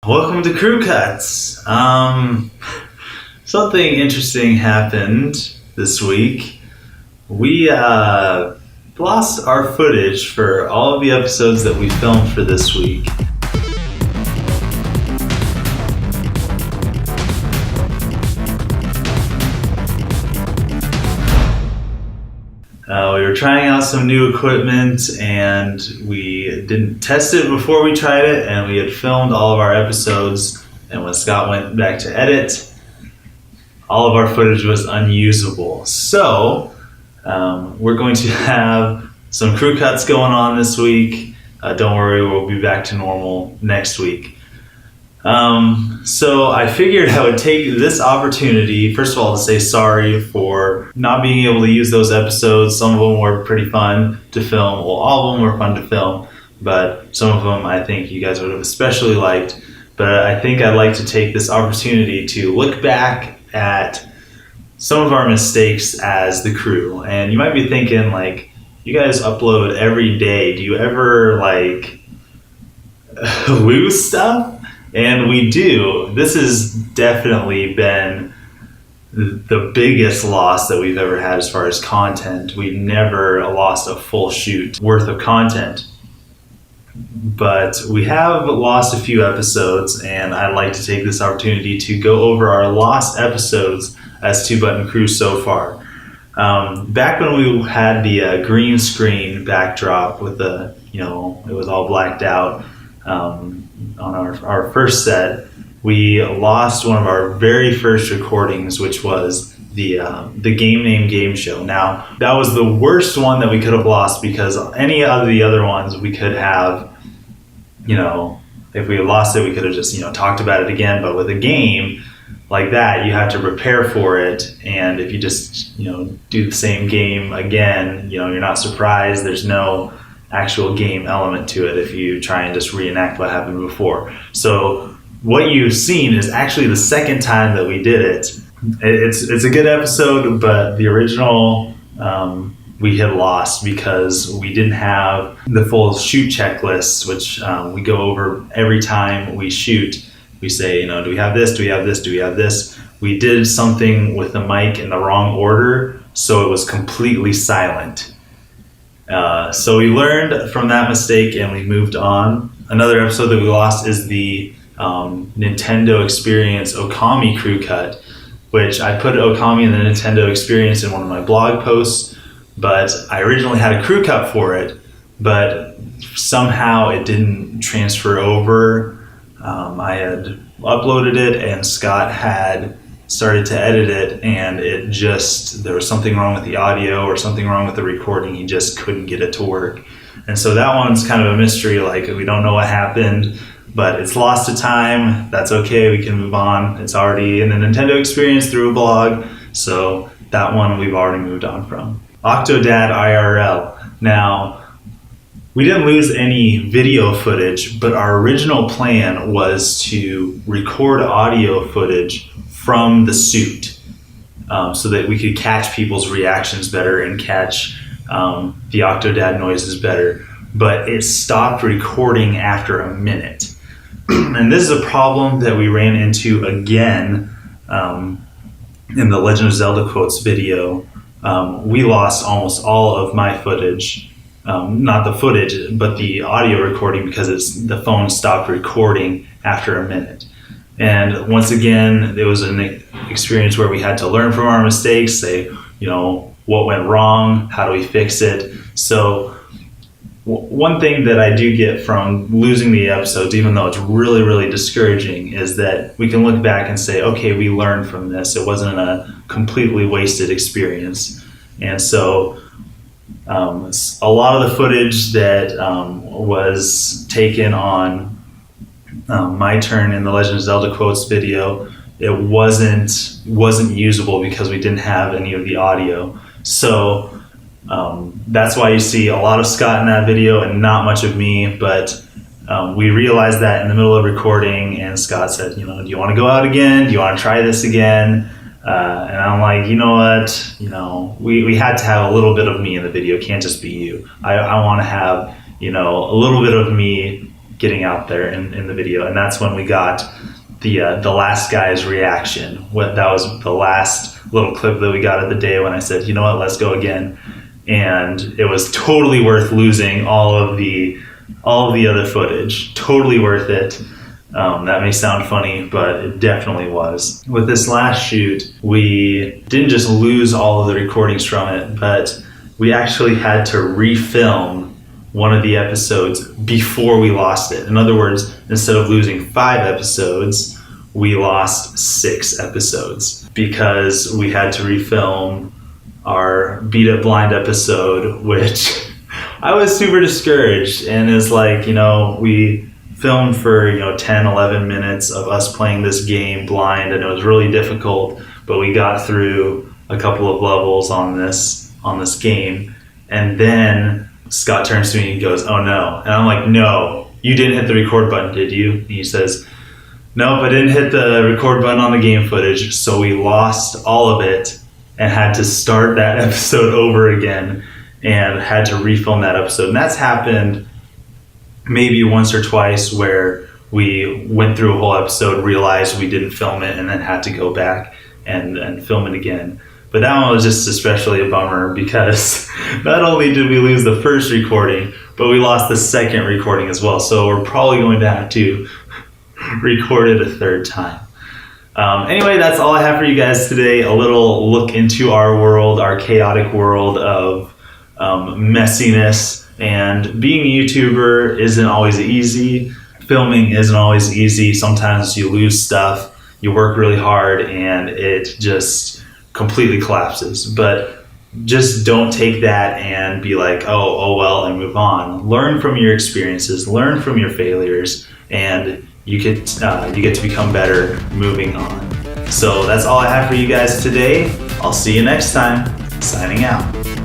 Welcome to Crew Cuts. Something interesting happened this week. We lost our footage for all of the episodes that we filmed for this week. We were trying out some new equipment and we didn't test it before we tried it, and we had filmed all of our episodes, and when Scott went back to edit, all of our footage was unusable. So we're going to have some crew cuts going on this week. Don't worry, we'll be back to normal next week. So I figured I would take this opportunity, first of all, to say sorry for not being able to use those episodes. Some of them were pretty fun to film. Well, all of them were fun to film, but some of them I think you guys would have especially liked. But I think I'd like to take this opportunity to look back at some of our mistakes as the crew. And you might be thinking, like, you guys upload every day. Do you ever, like, lose stuff? And we do. This has definitely been the biggest loss that we've ever had as far as content. We've never lost a full shoot worth of content. But we have lost a few episodes, and I'd like to take this opportunity to go over our lost episodes as Two Button Crew so far. Back when we had the green screen backdrop with the, it was all blacked out, on our first set, we lost one of our very first recordings, which was the game name game show. Now, that was the worst one that we could have lost, because any of the other ones we could have, if we had lost it, we could have just, talked about it again. But with a game like that, you have to prepare for it. And if you just, do the same game again, you're not surprised. There's no actual game element to it if you try and just reenact what happened before. So what you've seen is actually the second time that we did it. It's a good episode, but the original we had lost because we didn't have the full shoot checklist, which we go over every time we shoot. We say, do we have this? Do we have this? Do we have this? We did something with the mic in the wrong order, so it was completely silent. So we learned from that mistake and we moved on. Another episode that we lost is the Nintendo Experience Okami crew cut, which I put Okami and the Nintendo Experience in one of my blog posts, but I originally had a crew cut for it, but somehow it didn't transfer over. I had uploaded it and Scott had started to edit it, and there was something wrong with the audio or something wrong with the recording. He just couldn't get it to work. And so that one's kind of a mystery. Like, we don't know what happened, but it's lost to time. That's okay. We can move on. It's already in the Nintendo Experience through a blog. So that one we've already moved on from. Octodad IRL. Now, we didn't lose any video footage, but our original plan was to record audio footage from the suit, so that we could catch people's reactions better and catch the Octodad noises better. But it stopped recording after a minute. And this is a problem that we ran into again in the Legend of Zelda quotes video. We lost almost all of my footage. Not the footage, but the audio recording, because the phone stopped recording after a minute. And once again, it was an experience where we had to learn from our mistakes, say, what went wrong, how do we fix it? So one thing that I do get from losing the episodes, even though it's really, really discouraging, is that we can look back and say, okay, we learned from this. It wasn't a completely wasted experience. And so a lot of the footage that was taken on my turn in the Legend of Zelda quotes video, it wasn't usable because we didn't have any of the audio. So that's why you see a lot of Scott in that video and not much of me. But we realized that in the middle of recording, and Scott said, do you want to go out again? Do you want to try this again? And I'm like, you know what? We had to have a little bit of me in the video. It can't just be you. I want to have, a little bit of me getting out there in the video. And that's when we got the last guy's reaction. That was the last little clip that we got of the day when I said, you know what, let's go again. And it was totally worth losing all of the other footage. Totally worth it. That may sound funny, but it definitely was. With this last shoot, we didn't just lose all of the recordings from it, but we actually had to refilm one of the episodes before we lost it. In other words, instead of losing 5 episodes, we lost 6 episodes because we had to refilm our Beat Up Blind episode, which I was super discouraged. And it's like, we filmed for 10, 11 minutes of us playing this game blind, and it was really difficult, but we got through a couple of levels on this game. And then Scott turns to me and goes, "Oh no." And I'm like, "No, you didn't hit the record button, did you?" And he says, "Nope, I didn't hit the record button on the game footage." So we lost all of it and had to start that episode over again and had to refilm that episode. And that's happened maybe once or twice where we went through a whole episode, realized we didn't film it, and then had to go back and film it again. But that one was just especially a bummer because not only did we lose the first recording, but we lost the second recording as well. So we're probably going to have to record it a third time. Anyway, that's all I have for you guys today. A little look into our world, our chaotic world of messiness. And being a YouTuber isn't always easy. Filming isn't always easy. Sometimes you lose stuff, you work really hard, and it just completely collapses. But just don't take that and be like, oh well, and move on. Learn from your experiences, learn from your failures, and you get to become better moving on. So that's all I have for you guys today. I'll see you next time. Signing out.